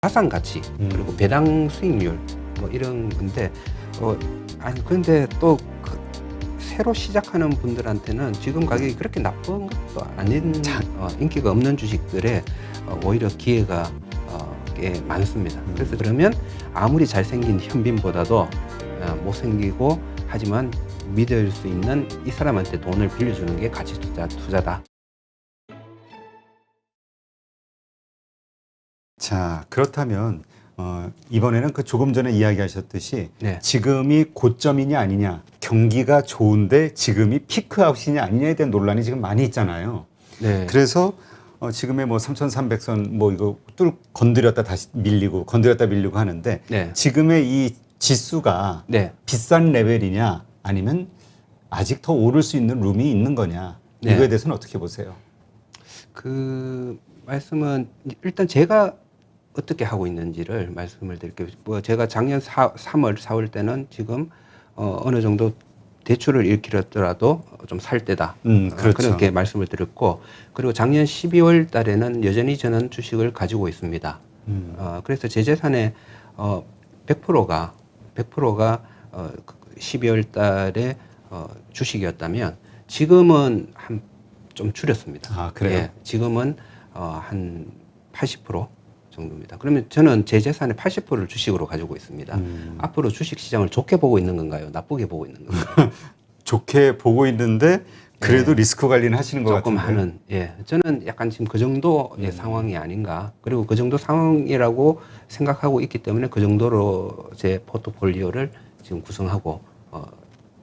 자산 가치 그리고 배당 수익률 뭐 이런 건데 아니 근데 또 새로 시작하는 분들한테는 지금 가격이 그렇게 나쁜 것도 아닌 인기가 없는 주식들에 오히려 기회가 꽤 많습니다. 그래서 그러면 아무리 잘생긴 현빈보다도 못생기고 하지만 믿을 수 있는 이 사람한테 돈을 빌려주는 게 가치 투자다. 자, 그렇다면 이번에는 그 조금 전에 이야기하셨듯이 네. 지금이 고점이냐 아니냐, 경기가 좋은데 지금이 피크아웃이냐 아니냐에 대한 논란이 지금 많이 있잖아요. 네. 그래서 지금의 뭐 3,300선 뭐 이거 건드렸다 다시 밀리고 건드렸다 밀리고 하는데 네. 지금의 이 지수가 네. 비싼 레벨이냐 아니면 아직 더 오를 수 있는 룸이 있는 거냐, 네. 이거에 대해서는 어떻게 보세요? 그 말씀은 일단 제가 어떻게 하고 있는지를 말씀을 드릴게요. 뭐 제가 작년 3월, 4월 때는 지금 어느 정도 대출을 일으키더라도 좀 살 때다. 그렇죠. 그렇게 말씀을 드렸고, 그리고 작년 12월 달에는 여전히 저는 주식을 가지고 있습니다. 그래서 제 재산의 100%가 12월 달에 주식이었다면 지금은 좀 줄였습니다. 아, 그래요? 예, 지금은 한 80% 정도입니다. 그러면 저는 제 재산의 80%를 주식으로 가지고 있습니다. 앞으로 주식 시장을 좋게 보고 있는 건가요? 나쁘게 보고 있는 건가요? 좋게 보고 있는데 그래도 리스크 관리는 하시는 것 조금 같은데. 하는, 예. 저는 약간 지금 그 정도의 상황이 아닌가. 그리고 그 정도 상황이라고 생각하고 있기 때문에 그 정도로 제 포트폴리오를 지금 구성하고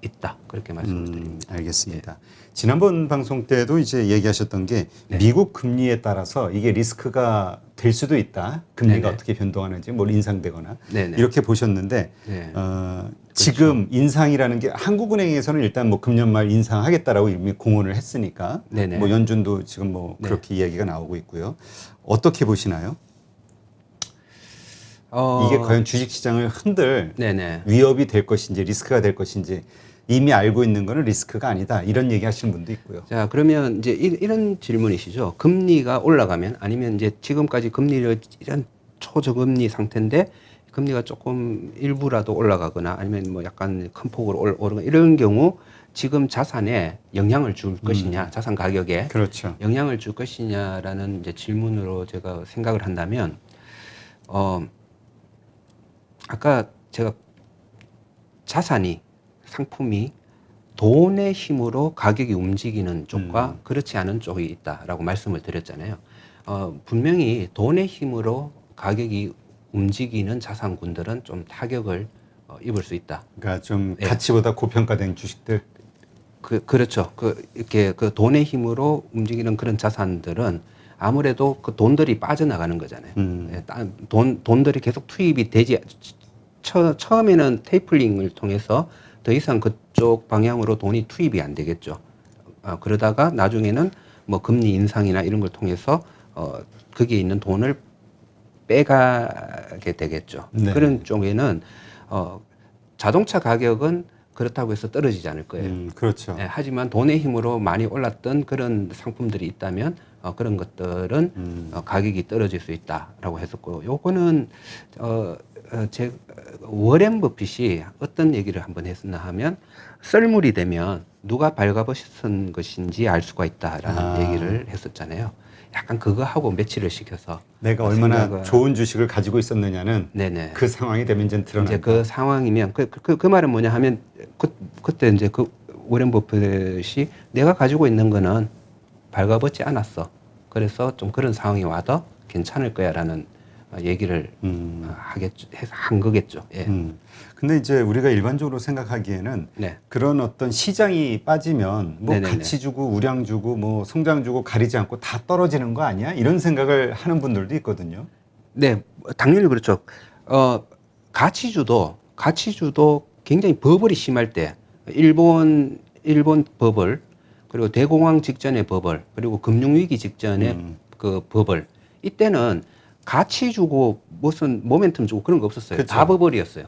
있다. 그렇게 말씀을 드립니다. 알겠습니다. 지난번 방송 때도 이제 얘기하셨던 게 네. 미국 금리에 따라서 이게 리스크가 될 수도 있다. 금리가 네네. 어떻게 변동하는지, 뭘 인상되거나 네네. 이렇게 보셨는데 네. 지금 인상이라는 게 한국은행에서는 일단 뭐 금년 말 인상하겠다라고 이미 공언을 했으니까 네네. 뭐 연준도 지금 뭐 네. 그렇게 이야기가 나오고 있고요. 어떻게 보시나요? 어, 이게 과연 주식시장을 흔들 네네. 위협이 될 것인지 리스크가 될 것인지 이미 알고 있는 거는 리스크가 아니다, 이런 얘기 하시는 분도 있고요. 자, 그러면 이제 이런 질문이시죠. 금리가 올라가면 아니면 이제 지금까지 금리를 이런 초저금리 상태인데 금리가 조금 일부라도 올라가거나 아니면 뭐 약간 큰 폭으로 오르거나 이런 경우 지금 자산에 영향을 줄 것이냐, 자산 가격에 그렇죠. 영향을 줄 것이냐라는 이제 질문으로 제가 생각을 한다면 아까 제가 자산이 상품이 돈의 힘으로 가격이 움직이는 쪽과 그렇지 않은 쪽이 있다라고 말씀을 드렸잖아요. 분명히 돈의 힘으로 가격이 움직이는 자산군들은 좀 타격을 입을 수 있다. 그러니까 좀 예. 가치보다 고평가된 주식들. 그렇죠. 이렇게 그 돈의 힘으로 움직이는 그런 자산들은 아무래도 그 돈들이 빠져나가는 거잖아요. 예, 돈들이 계속 투입이 되지, 처음에는 테이플링을 통해서 더 이상 그쪽 방향으로 돈이 투입이 안 되겠죠. 그러다가 나중에는 뭐 금리 인상이나 이런 걸 통해서 거기에 있는 돈을 빼가게 되겠죠. 네. 그런 쪽에는 자동차 가격은 그렇다고 해서 떨어지지 않을 거예요. 그렇죠. 예, 하지만 돈의 힘으로 많이 올랐던 그런 상품들이 있다면 그런 것들은 가격이 떨어질 수 있다라고 했었고, 요거는 제 워렌 버핏이 어떤 얘기를 한번 했었나 하면 썰물이 되면 누가 발가벗은 것인지 알 수가 있다라는 얘기를 했었잖아요. 약간 그거하고 매치를 시켜서 내가 얼마나 좋은 주식을 가지고 있었느냐는 네네. 그 상황이 되면 이제 드러난다. 이제 그 상황이면 그 말은 뭐냐 하면 그때 이제 그 워렌 버핏이 내가 가지고 있는 거는 발가벗지 않았어. 그래서 좀 그런 상황이 와도 괜찮을 거야라는 얘기를 한 거겠죠. 예. 근데 이제 우리가 일반적으로 생각하기에는 네. 그런 어떤 시장이 빠지면 뭐 네네네. 가치 주고 우량 주고 뭐 성장 주고 가리지 않고 다 떨어지는 거 아니야? 이런 생각을 하는 분들도 있거든요. 네, 당연히 그렇죠. 가치주도 굉장히 버블이 심할 때 일본 버블, 그리고 대공황 직전의 버블, 그리고 금융위기 직전의 그 버블, 이때는 가치 주고 무슨 모멘텀 주고 그런 거 없었어요. 그쵸. 다 버블이었어요.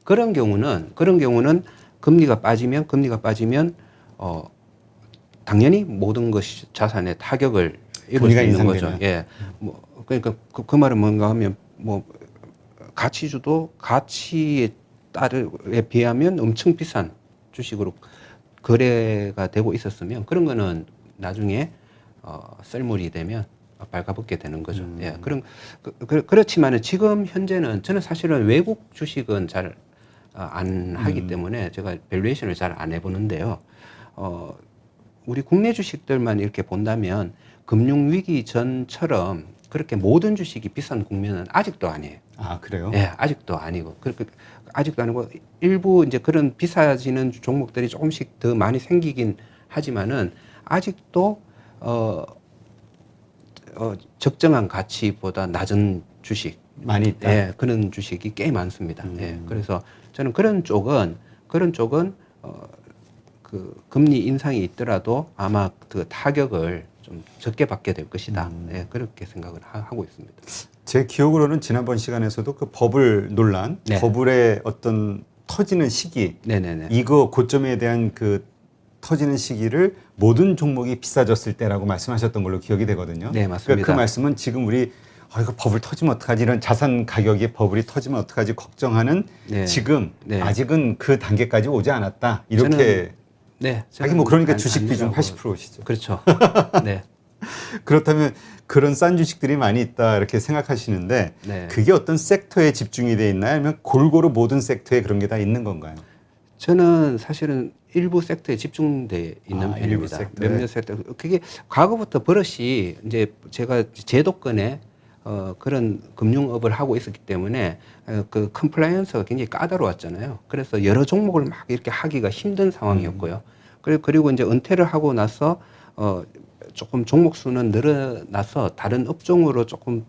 그런 경우는 금리가 빠지면 당연히 모든 것이 자산에 타격을 입을 수 금리가 있는 인상되면. 거죠. 예. 뭐 그러니까 그 말은 뭔가 하면 뭐 가치주도 가치에 비하면 엄청 비싼 주식으로 거래가 되고 있었으면 그런 거는 나중에 썰물이 되면 발가벗게 되는 거죠. 예, 그렇지만은 지금 현재는 저는 사실은 외국 주식은 잘 안 하기 때문에 제가 밸류에이션을 잘 안 해보는데요. 우리 국내 주식들만 이렇게 본다면 금융위기 전처럼 그렇게 모든 주식이 비싼 국면은 아직도 아니에요. 아, 그래요? 예, 아직도 아니고. 아직도 아니고, 일부 이제 그런 비싸지는 종목들이 조금씩 더 많이 생기긴 하지만은, 아직도, 적정한 가치보다 낮은 주식. 많이 있다. 예, 그런 주식이 꽤 많습니다. 예, 그래서 저는 그런 쪽은, 그 금리 인상이 있더라도 아마 그 타격을 좀 적게 받게 될 것이다. 예, 그렇게 생각을 하고 있습니다. 제 기억으로는 지난번 시간에서도 그 버블 논란, 네. 버블의 어떤 터지는 시기, 네네네. 이거 고점에 대한 그 터지는 시기를 모든 종목이 비싸졌을 때라고 말씀하셨던 걸로 기억이 되거든요. 네, 맞습니다. 그러니까 그 말씀은 지금 우리 이거 버블 터지면 어떡하지, 이런 자산 가격이 버블이 터지면 어떡하지 걱정하는 네. 지금 네. 아직은 그 단계까지 오지 않았다. 이렇게. 네. 하긴 뭐 그러니까 주식 비중 아니라고. 80%시죠. 그렇죠. 네. 그렇다면 그런 싼 주식들이 많이 있다 이렇게 생각하시는데 네. 그게 어떤 섹터에 집중이 돼 있나요? 아니면 골고루 모든 섹터에 그런 게 다 있는 건가요? 저는 사실은 일부 섹터에 집중돼 있는 일부 편입니다. 섹터에. 몇몇 섹터. 그게 과거부터 버릇이 이제 제가 제도권에 그런 금융업을 하고 있었기 때문에 그 컴플라이언스가 굉장히 까다로웠잖아요. 그래서 여러 종목을 막 이렇게 하기가 힘든 상황이었고요. 그리고 이제 은퇴를 하고 나서 조금 종목 수는 늘어나서 다른 업종으로 조금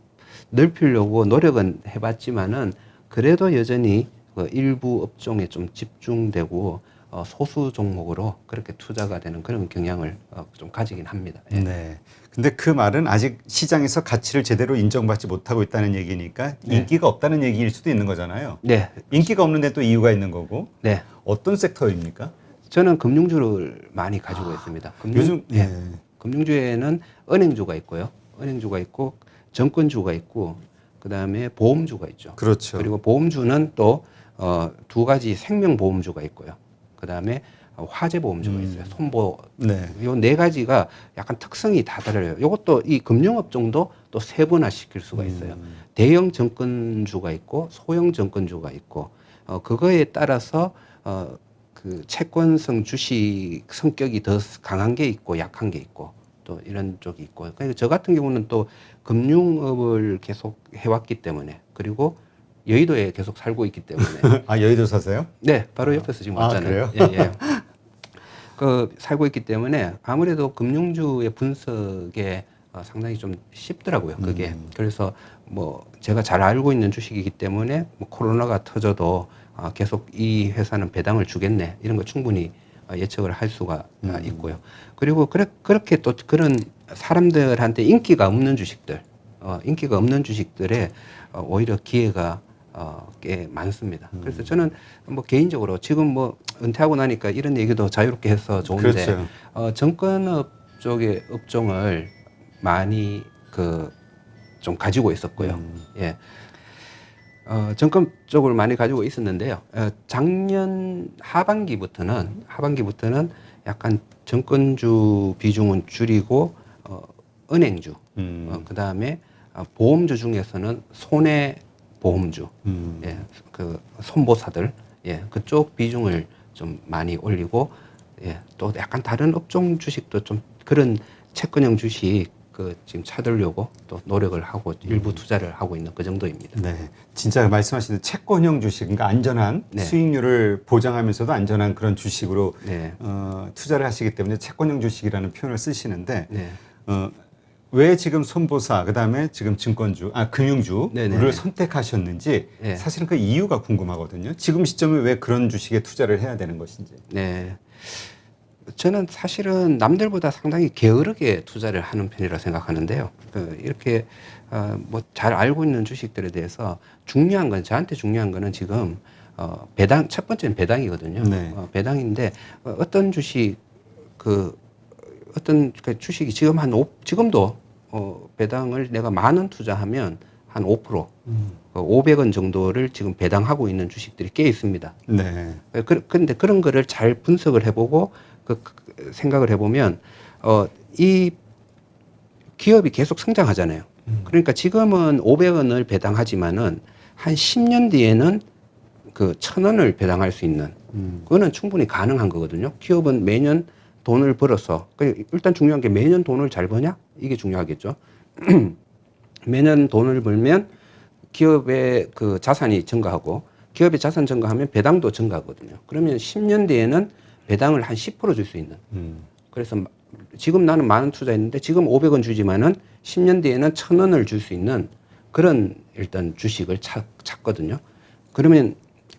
넓히려고 노력은 해봤지만은 그래도 여전히 그 일부 업종에 좀 집중되고 소수 종목으로 그렇게 투자가 되는 그런 경향을 좀 가지긴 합니다. 예. 네. 근데 그 말은 아직 시장에서 가치를 제대로 인정받지 못하고 있다는 얘기니까 네. 인기가 없다는 얘기일 수도 있는 거잖아요. 네, 인기가 없는데 또 이유가 있는 거고. 네. 어떤 섹터입니까? 저는 금융주를 많이 가지고 있습니다. 요즘 예. 금융주에는 은행주가 있고요. 은행주가 있고 정권주가 있고 그다음에 보험주가 있죠. 그렇죠. 그리고 보험주는 또 두 가지 생명보험주가 있고요. 그다음에 화재보험주가 있어요. 손보. 네. 요 네 가지가 약간 특성이 다 달라요. 이것도 이 금융업종도 또 세분화 시킬 수가 있어요. 대형 정권주가 있고 소형 정권주가 있고 그거에 따라서 그 채권성 주식 성격이 더 강한 게 있고 약한 게 있고 또 이런 쪽이 있고. 그러니까 저 같은 경우는 또 금융업을 계속 해왔기 때문에 그리고 여의도에 계속 살고 있기 때문에 아, 여의도 사세요? 네, 바로 옆에서 지금 왔잖아요. 그래요? 예, 예. 그 살고 있기 때문에 아무래도 금융주의 분석에 상당히 좀 쉽더라고요. 그게. 그래서 뭐 제가 잘 알고 있는 주식이기 때문에 뭐 코로나가 터져도 계속 이 회사는 배당을 주겠네 이런 거 충분히 예측을 할 수가 있고요. 그리고 그렇게 또 그런 사람들한테 인기가 없는 주식들, 인기가 없는 주식들에 오히려 기회가 꽤 많습니다. 그래서 저는 뭐 개인적으로 지금 뭐 은퇴하고 나니까 이런 얘기도 자유롭게 해서 좋은데 그렇죠. 정권업 쪽의 업종을 많이 좀 가지고 있었고요. 예. 정권 쪽을 많이 가지고 있었는데요. 작년 하반기부터는 약간 정권주 비중은 줄이고 은행주, 그 다음에 보험주 중에서는 손해 보험주, 예, 그 손보사들, 예, 그쪽 비중을 좀 많이 올리고, 예, 또 약간 다른 업종 주식도 좀 그런 채권형 주식 지금 찾으려고 또 노력을 하고 일부 투자를 하고 있는 그 정도입니다. 네, 진짜 말씀하시는 채권형 주식, 그러니까 안전한 네. 수익률을 보장하면서도 안전한 그런 주식으로 네. 투자를 하시기 때문에 채권형 주식이라는 표현을 쓰시는데 네. 왜 지금 손보사, 그다음에 지금 금융주를 네네. 선택하셨는지 네. 사실은 그 이유가 궁금하거든요. 지금 시점에 왜 그런 주식에 투자를 해야 되는 것인지. 네. 저는 사실은 남들보다 상당히 게으르게 투자를 하는 편이라 생각하는데요. 이렇게 뭐 잘 알고 있는 주식들에 대해서 저한테 중요한 거는 지금 첫 번째는 배당이거든요. 네. 배당인데 어떤 주식 어떤 주식이 지금도 배당을 내가 10,000원 투자하면 한 5%, 500원 정도를 지금 배당하고 있는 주식들이 꽤 있습니다. 네. 그런데 그런 거를 잘 분석을 해보고 생각을 해보면 이 기업이 계속 성장하잖아요. 그러니까 지금은 500원을 배당하지만은 한 10년 뒤에는 그 1,000원을 배당할 수 있는 그거는 충분히 가능한 거거든요. 기업은 매년 돈을 벌어서 일단 중요한 게 매년 돈을 잘 버냐 이게 중요하겠죠. 매년 돈을 벌면 기업의 그 자산이 증가하고 기업의 자산 증가하면 배당도 증가하거든요. 그러면 10년 뒤에는 배당을 한 10% 줄 수 있는. 그래서 지금 나는 10,000원 투자했는데 지금 500원 주지만은 10년 뒤에는 1,000원을 줄 수 있는 그런 일단 주식을 찾거든요. 그러면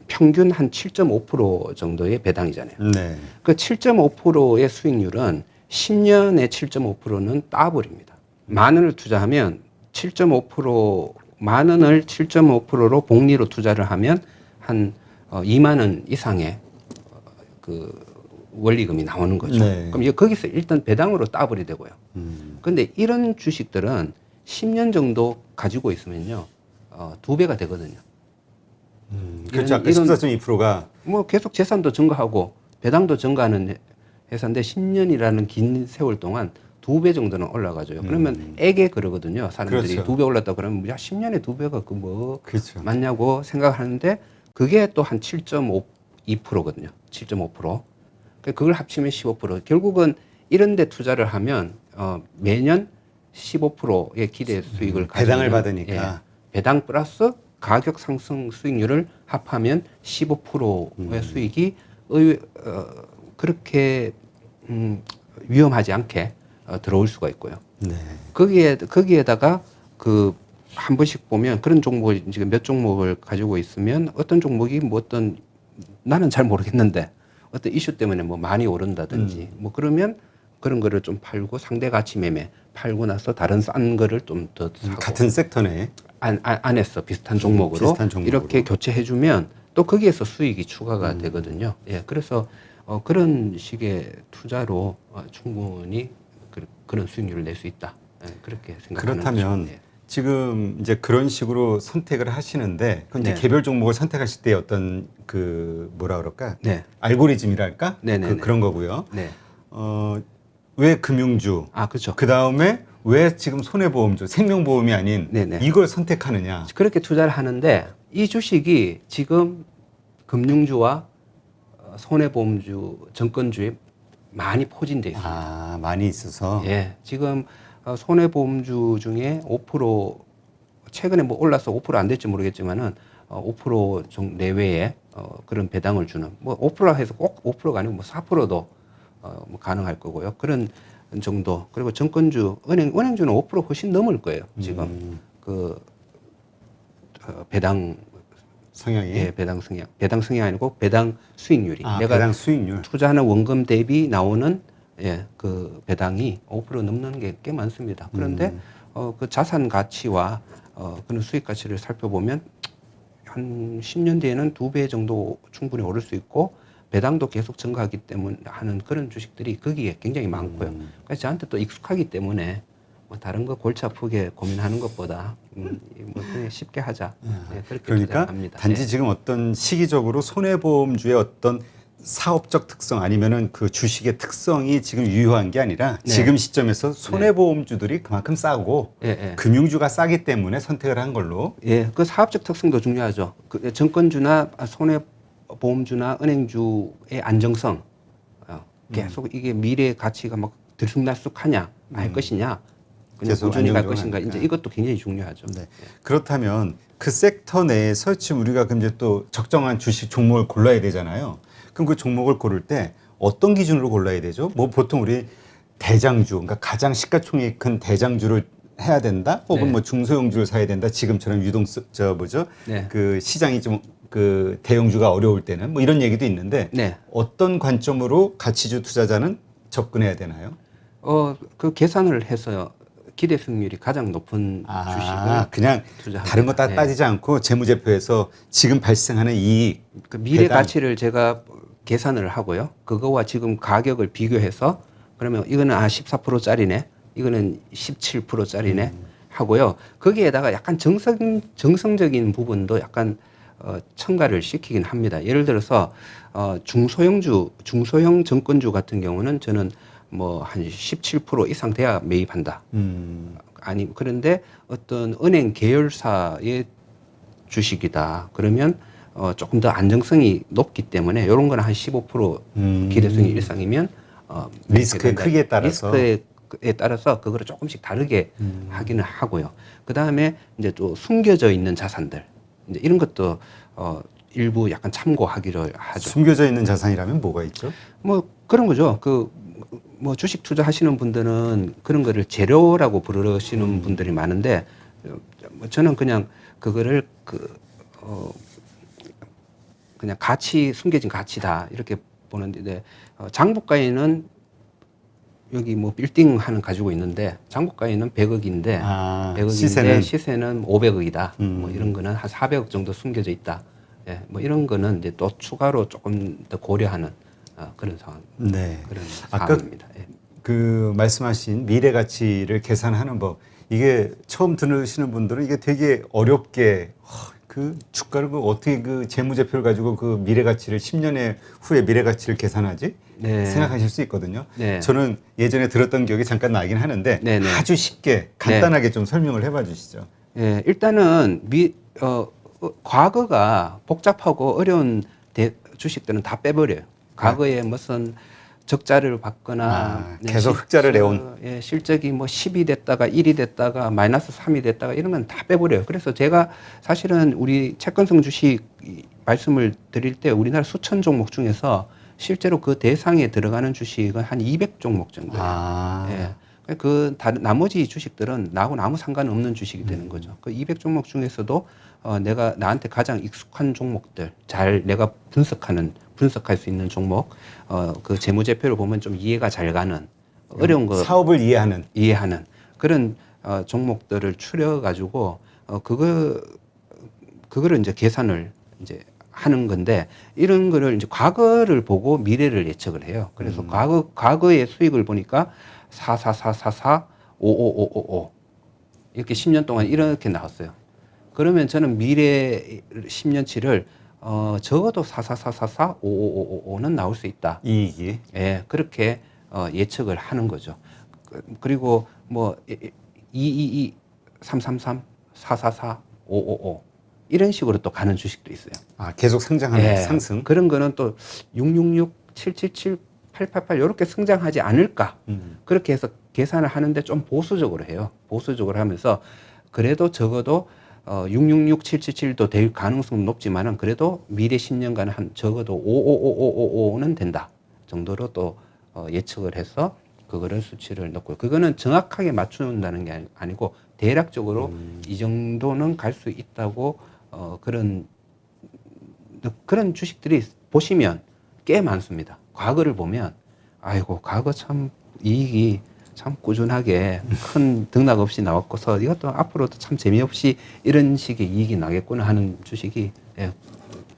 평균 한 7.5% 정도의 배당이잖아요. 네. 그 7.5%의 수익률은 10년에 7.5%는 따버립니다. 10,000원을 투자하면 7.5% 10,000원을 7.5%로 복리로 투자를 하면 한 20,000원 이상의 그 원리금이 나오는 거죠. 네. 그럼 거기서 일단 배당으로 따버리 되고요. 그런데 이런 주식들은 10년 정도 가지고 있으면요, 2배가 되거든요. 그렇죠. 아까 14.2%가 뭐 계속 재산도 증가하고 배당도 증가하는 회사인데 10년이라는 긴 세월 동안 2배 정도는 올라가죠. 그러면 애게 그러거든요. 사람들이 그렇죠. 2배 올랐다 그러면 야 10년에 2배가 그 뭐 그렇죠. 맞냐고 생각하는데 그게 또 한 7.2%거든요. 7.5%. 그걸 합치면 15%. 결국은 이런 데 투자를 하면 매년 15%의 기대 수익을 배당을 가지면, 받으니까. 예, 배당 플러스 가격 상승 수익률을 합하면 15%의 수익이 그렇게 위험하지 않게 들어올 수가 있고요. 네. 거기에다가 그 한 번씩 보면 그런 종목을 지금 몇 종목을 가지고 있으면 어떤 종목이 뭐 어떤 나는 잘 모르겠는데 어떤 이슈 때문에 뭐 많이 오른다든지 뭐 그러면 그런 거를 좀 팔고 상대 가치 매매 팔고 나서 다른 싼 거를 좀 더 사고 같은 섹터네. 안에서 비슷한 종목으로 비슷한 종목으로. 이렇게 교체해주면 또 거기에서 수익이 추가가 되거든요. 예, 그래서 그런 식의 투자로 충분히 그런 수익률을 낼 수 있다. 예, 그렇게 생각하는 그렇다면 거죠. 예. 지금 이제 그런 식으로 선택을 하시는데 그 이제 네. 개별 종목을 선택하실 때 어떤 그 뭐라 그럴까? 네. 알고리즘이랄까? 네네네. 그런 거고요. 네. 왜 금융주? 그렇죠. 그 다음에 왜 지금 손해보험주, 생명보험이 아닌 네네. 이걸 선택하느냐? 그렇게 투자를 하는데 이 주식이 지금 금융주와 손해보험주, 증권주에 많이 포진돼 있습니다. 많이 있어서. 예, 지금 손해보험주 중에 5% 최근에 뭐 올라서 5% 안 될지 모르겠지만은 5% 내외에 그런 배당을 주는 뭐 5%라 해서 꼭 5%가 아니고 뭐 4%도 뭐 가능할 거고요. 그런 정도. 그리고 증권주, 은행주는 5% 훨씬 넘을 거예요. 지금 그 배당 성향이. 예, 배당 성향 아니고 배당 수익률이 내가 배당 수익률. 투자하는 원금 대비 나오는 예, 그 배당이 5% 넘는 게 꽤 많습니다. 그런데 그 자산 가치와 그런 수익 가치를 살펴보면 한 10년 뒤에는 2배 정도 충분히 오를 수 있고 배당도 계속 증가하기 때문에 하는 그런 주식들이 거기에 굉장히 많고요. 그래서 저한테 또 익숙하기 때문에 뭐 다른 거 골치 아프게 고민하는 것보다 뭐 그냥 쉽게 하자. 네, 그렇게 그러니까 합니다. 단지 지금 어떤 시기적으로 손해보험주의 어떤 사업적 특성 아니면은 그 주식의 특성이 지금 유효한 게 아니라 네. 지금 시점에서 손해보험주들이 그만큼 싸고 예, 예. 금융주가 싸기 때문에 선택을 한 걸로. 예, 그 사업적 특성도 중요하죠. 그 증권주나 손해보험주나 은행주의 안정성, 계속 이게 미래 가치가 막 들쑥날쑥하냐, 할 것이냐, 그냥 계속 꾸준히 갈 안정적으로 것인가, 하니까. 이제 이것도 굉장히 중요하죠. 네. 그렇다면 그 섹터 내에서 지금 우리가 그럼 이제 또 적정한 주식 종목을 골라야 되잖아요. 그럼 그 종목을 고를 때 어떤 기준으로 골라야 되죠? 뭐 보통 우리 대장주, 그러니까 가장 시가총액이 큰 대장주를 해야 된다, 혹은 네. 뭐 중소형주를 사야 된다. 지금처럼 네. 그 시장이 좀 그 대형주가 어려울 때는 뭐 이런 얘기도 있는데 네. 어떤 관점으로 가치주 투자자는 접근해야 되나요? 그 계산을 해서 기대 수익률이 가장 높은 주식을 그냥 투자합니다. 다른 거 다 네. 따지지 않고 재무제표에서 지금 발생하는 이익, 그 미래 배당. 가치를 제가 계산을 하고요. 그거와 지금 가격을 비교해서 그러면 이거는 14%짜리네, 이거는 17%짜리네 하고요. 거기에다가 약간 정성적인 부분도 약간 첨가를 시키긴 합니다. 예를 들어서 중소형 정권주 같은 경우는 저는 뭐 한 17% 이상 돼야 매입한다. 아니 그런데 어떤 은행 계열사의 주식이다. 그러면 조금 더 안정성이 높기 때문에 이런 거는 한 15% 기대성이 이상이면 리스크의 크기에 따라서 리스크에 따라서 그거를 조금씩 다르게 하기는 하고요. 그 다음에 이제 또 숨겨져 있는 자산들 이제 이런 것도 일부 약간 참고하기를 하죠. 숨겨져 있는 자산이라면 뭐가 있죠? 뭐 그런 거죠. 뭐 주식 투자하시는 분들은 그런 거를 재료라고 부르시는 분들이 많은데 뭐 저는 그냥 그거를 그냥 숨겨진 가치다 이렇게 보는데 장부가에는 여기 뭐 빌딩 하나 가지고 있는데 장부가에는 100억인데 100억인데 시세는 500억이다. 뭐 이런 거는 한 400억 정도 숨겨져 있다. 예, 뭐 이런 거는 이제 또 추가로 조금 더 고려하는 그런 상황. 네. 그런 아까 상황입니다. 예. 그 말씀하신 미래 가치를 계산하는 법 이게 처음 들으시는 분들은 이게 되게 어렵게 그 주가를 어떻게 그 재무제표를 가지고 그 미래 가치를 10년 후에 미래 가치를 계산하지? 네. 생각하실 수 있거든요. 네. 저는 예전에 들었던 기억이 잠깐 나긴 하는데 네, 네. 아주 쉽게 간단하게 좀 설명을 해봐 주시죠. 예, 일단은 과거가 복잡하고 어려운 주식들은 다 빼버려요. 과거에 무슨 적자를 받거나 계속 흑자를 내온 실적이 뭐 10이 됐다가 1이 됐다가 마이너스 3이 됐다가 이러면 다 빼버려요. 그래서 제가 사실은 우리 채권성 주식 말씀을 드릴 때 우리나라 수천 종목 중에서 실제로 그 대상에 들어가는 주식은 한 200종목 정도예요. 예. 나머지 주식들은 나하고는 아무 상관없는 주식이 되는 거죠. 그 200종목 중에서도 내가 나한테 가장 익숙한 종목들, 잘 내가 분석할 수 있는 종목, 그 재무제표를 보면 좀 이해가 잘 가는 어려운 거 사업을 이해하는 그런 종목들을 추려가지고 그거를 이제 계산을 이제 하는 건데 이런 거를 이제 과거를 보고 미래를 예측을 해요. 그래서 과거의 수익을 보니까 44444 5555 이렇게 10년 동안 이렇게 나왔어요. 그러면 저는 미래 10년치를 적어도 44444 5555는 나올 수 있다. 이익이. 예, 그렇게 예측을 하는 거죠. 그리고 뭐 222 333 444 555 이런 식으로 또 가는 주식도 있어요. 계속 상장하는 예, 상승. 그런 거는 또 666 777 888 이렇게 성장하지 않을까. 그렇게 해서 계산을 하는데 좀 보수적으로 해요. 보수적으로 하면서 그래도 적어도 666, 777도 될 가능성은 높지만은 그래도 미래 10년간 한 적어도 55555는 된다 정도로 또 예측을 해서 그거를 수치를 넣고 그거는 정확하게 맞춘다는 게 아니고 대략적으로 이 정도는 갈 수 있다고 그런 주식들이 보시면 꽤 많습니다. 과거를 보면 아이고 과거 참 이익이 참 꾸준하게 큰 등락 없이 나왔고서 이것도 앞으로도 참 재미없이 이런 식의 이익이 나겠구나 하는 주식이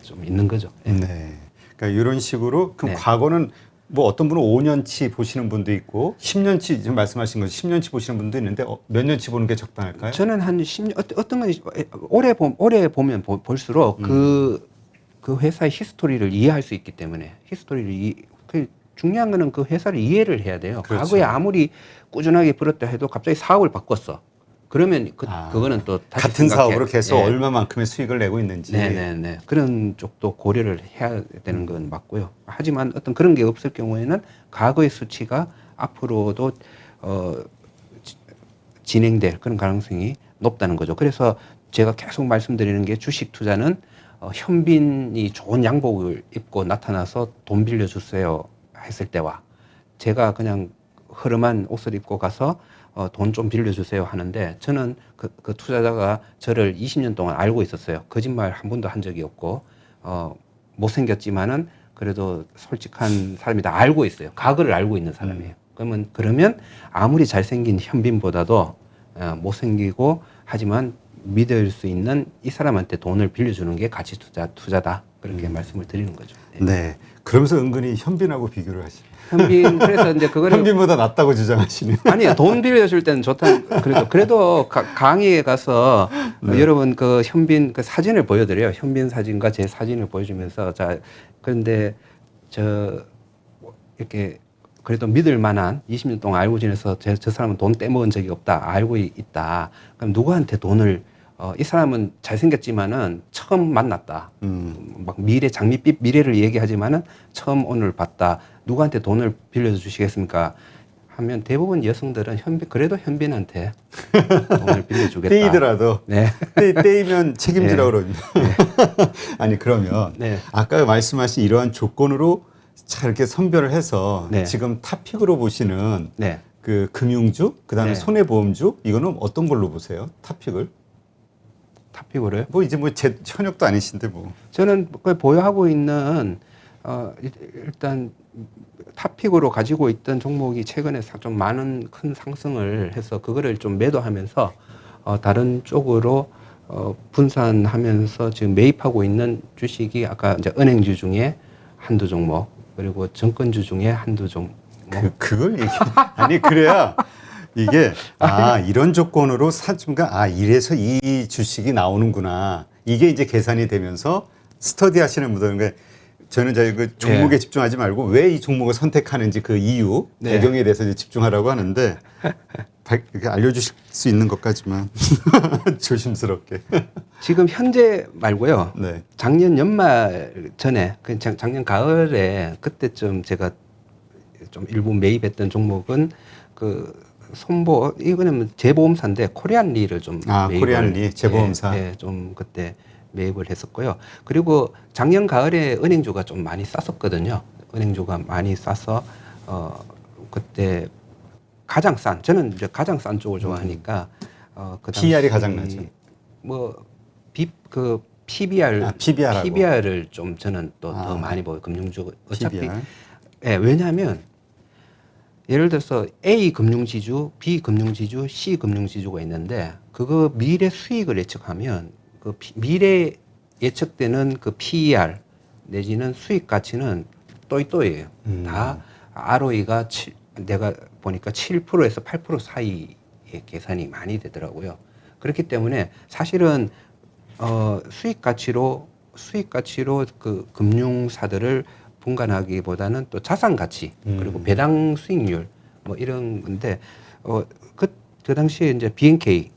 좀 있는 거죠. 예. 네. 그러니까 이런 식으로 그럼 네. 과거는 뭐 어떤 분은 5년치 보시는 분도 있고 10년치 지금 말씀하신 거 10년치 보시는 분도 있는데 몇 년치 보는 게 적당할까요? 저는 한 10년 어떤 건 오래 보면 볼수록 그 회사의 히스토리를 이해할 수 있기 때문에 중요한 거는 그 회사를 이해를 해야 돼요. 그렇죠. 과거에 아무리 꾸준하게 벌었다 해도 갑자기 사업을 바꿨어. 그러면 그거는 또 다시 같은 사업으로 계속 예. 얼마만큼의 수익을 내고 있는지. 네네네. 그런 쪽도 고려를 해야 되는 건 맞고요. 하지만 어떤 그런 게 없을 경우에는 과거의 수치가 앞으로도 진행될 그런 가능성이 높다는 거죠. 그래서 제가 계속 말씀드리는 게 주식 투자는 현빈이 좋은 양복을 입고 나타나서 돈 빌려주세요 했을 때와 제가 그냥 흐름한 옷을 입고 가서 돈 좀 빌려주세요 하는데 저는 그 투자자가 저를 20년 동안 알고 있었어요. 거짓말 한 번도 한 적이 없고 못생겼지만은 그래도 솔직한 사람이다 알고 있어요. 과거를 알고 있는 사람이에요. 그러면 아무리 잘생긴 현빈보다도 못생기고 하지만 믿을 수 있는 이 사람한테 돈을 빌려주는 게 가치 투자다. 그렇게 말씀을 드리는 거죠. 네. 그러면서 은근히 현빈하고 비교를 하시죠. 현빈 그래서 이제 그거를 현빈보다 낫다고 주장하시는. 아니요 돈 빌려줄 때는 좋다. 그래도 강의에 가서 여러분 그 현빈 그 사진을 보여드려요. 현빈 사진과 제 사진을 보여주면서 자 그런데 저 이렇게 그래도 믿을 만한 20년 동안 알고 지내서 저 사람은 돈 떼먹은 적이 없다 알고 있다. 그럼 누구한테 돈을 이 사람은 잘생겼지만은 처음 만났다. 막 장밋빛 미래를 얘기하지만은 처음 오늘 봤다. 누구한테 돈을 빌려주시겠습니까? 하면 대부분 여성들은 그래도 현빈한테 돈을 빌려주겠다. 떼이더라도. 네. 떼이면 책임지라고 그러거든요. 아니 그러면 네. 아까 말씀하신 이러한 조건으로 잘 이렇게 선별을 해서 네. 지금 탑픽으로 보시는 네. 그 금융주, 그다음에 네. 손해보험주 이거는 어떤 걸로 보세요? 탑픽을? 탑픽으로요? 뭐 이제 뭐 제 현역도 아니신데 뭐. 저는 그 보유하고 있는 일단 탑픽으로 가지고 있던 종목이 최근에 좀 많은 큰 상승을 해서 그거를 좀 매도하면서 다른 쪽으로 분산하면서 지금 매입하고 있는 주식이 아까 이제 은행주 중에 한두 종목 그리고 증권주 중에 한두 종목. 그걸 얘기 아니 그래야 이게 이런 조건으로 사주가 이래서 이 주식이 나오는구나 이게 이제 계산이 되면서 스터디 하시는 분들은 저는 그 종목에 네. 집중하지 말고 왜 이 종목을 선택하는지 그 이유 네. 배경에 대해서 이제 집중하라고 하는데 이렇게 알려주실 수 있는 것까지만 조심스럽게. 지금 현재 말고요. 네. 작년 연말 전에 작년 가을에 그때쯤 제가 좀 일부 매입했던 종목은 그 이거는 재보험사인데 코리안리를 좀 코리안리 재보험사. 예, 좀 그때 매입을 했었고요. 그리고 작년 가을에 은행주가 좀 많이 쌌었거든요. 은행주가 많이 싸서 그때 저는 이제 가장 싼 쪽을 좋아하니까 그 당시 PER이 가장 낮죠. PBR을 좀 저는 또 더 많이 보여 금융주 어차피 PBR. 예, 왜냐하면 예를 들어서 A 금융지주, B 금융지주, C 금융지주가 있는데 그거 미래 수익을 예측하면 그 미래 예측되는 그 PER 내지는 수익 가치는 또이또이예요. 다 ROE가 내가 보니까 7%에서 8% 사이의 계산이 많이 되더라고요. 그렇기 때문에 사실은 수익 가치로 그 금융사들을 분간하기보다는 또 자산 가치 그리고 배당 수익률 뭐 이런 건데 그 당시에 이제 BNK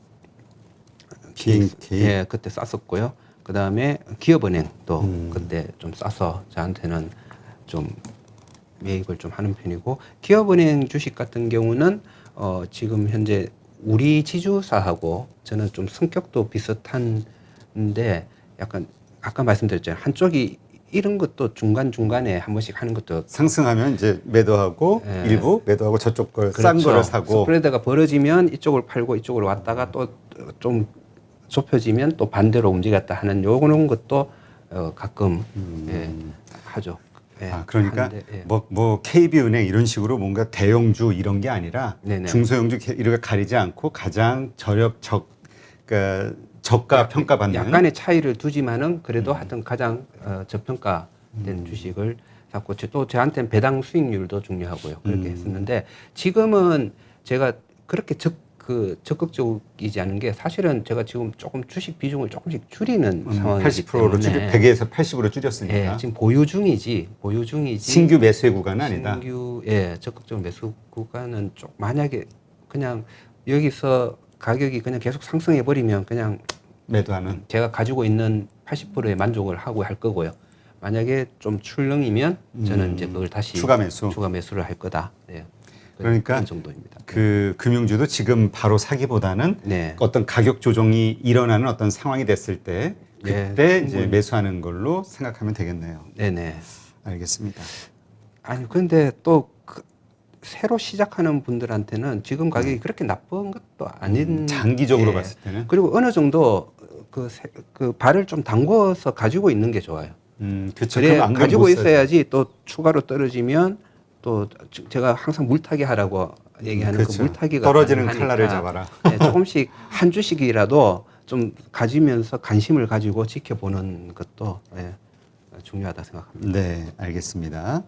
예, 그때 쌌었고요. 그 다음에 기업은행도 그때 좀 싸서 저한테는 좀 매입을 좀 하는 편이고 기업은행 주식 같은 경우는 지금 현재 우리 지주사하고 저는 좀 성격도 비슷한데 약간 아까 말씀드렸잖아요. 한쪽이 이런 것도 중간중간에 한 번씩 하는 것도 상승하면 이제 매도하고 일부 매도하고 저쪽 걸 싼 그렇죠. 거를 사고 스프레드가 벌어지면 이쪽을 팔고 이쪽으로 왔다가 또 좀 좁혀지면 또 반대로 움직였다 하는 요런 것도 가끔 하죠. 예, 그러니까 하는데, 예. 뭐 KB은행 이런 식으로 뭔가 대형주 이런 게 아니라 네네. 중소형주 이렇게 가리지 않고 가장 그러니까 저가 평가받는 약간의 차이를 두지만은 그래도 하여튼 가장 저평가된 주식을 샀고 또 저한테는 배당 수익률도 중요하고요. 그렇게 했었는데 지금은 제가 그렇게 적극적이지 않은 게 사실은 제가 지금 조금 주식 비중을 조금씩 줄이는 상황이기 80%로 때문에 100에서 80으로 줄였으니까 예, 지금 보유 중이지 신규 매수의 구간은 아니다. 적극적 매수 구간은 만약에 그냥 여기서 가격이 그냥 계속 상승해 버리면 그냥 매도하는 제가 가지고 있는 80%의 만족을 하고 할 거고요. 만약에 좀 출렁이면 저는 이제 그걸 다시 추가 매수를 할 거다. 네. 그러니까 그런 정도입니다. 그 금융주도 지금 바로 사기보다는 네. 어떤 가격 조정이 일어나는 어떤 상황이 됐을 때 그때 네, 이제 매수하는 걸로 생각하면 되겠네요. 네네. 알겠습니다. 아니 근데 또 새로 시작하는 분들한테는 지금 가격이 그렇게 나쁜 것도 아닌 장기적으로 예. 봤을 때는 그리고 어느 정도 그 발을 좀 담궈서 가지고 있는 게 좋아요. 그렇죠. 그래 안 그러면 가지고 못 사죠. 있어야지 또 추가로 떨어지면 또 제가 항상 물타기 하라고 얘기하는 그렇죠. 그 물타기가 떨어지는 가능하니까 칼날을 잡아라. 네, 조금씩 한 주씩이라도 좀 가지면서 관심을 가지고 지켜보는 것도 중요하다 생각합니다. 네, 알겠습니다.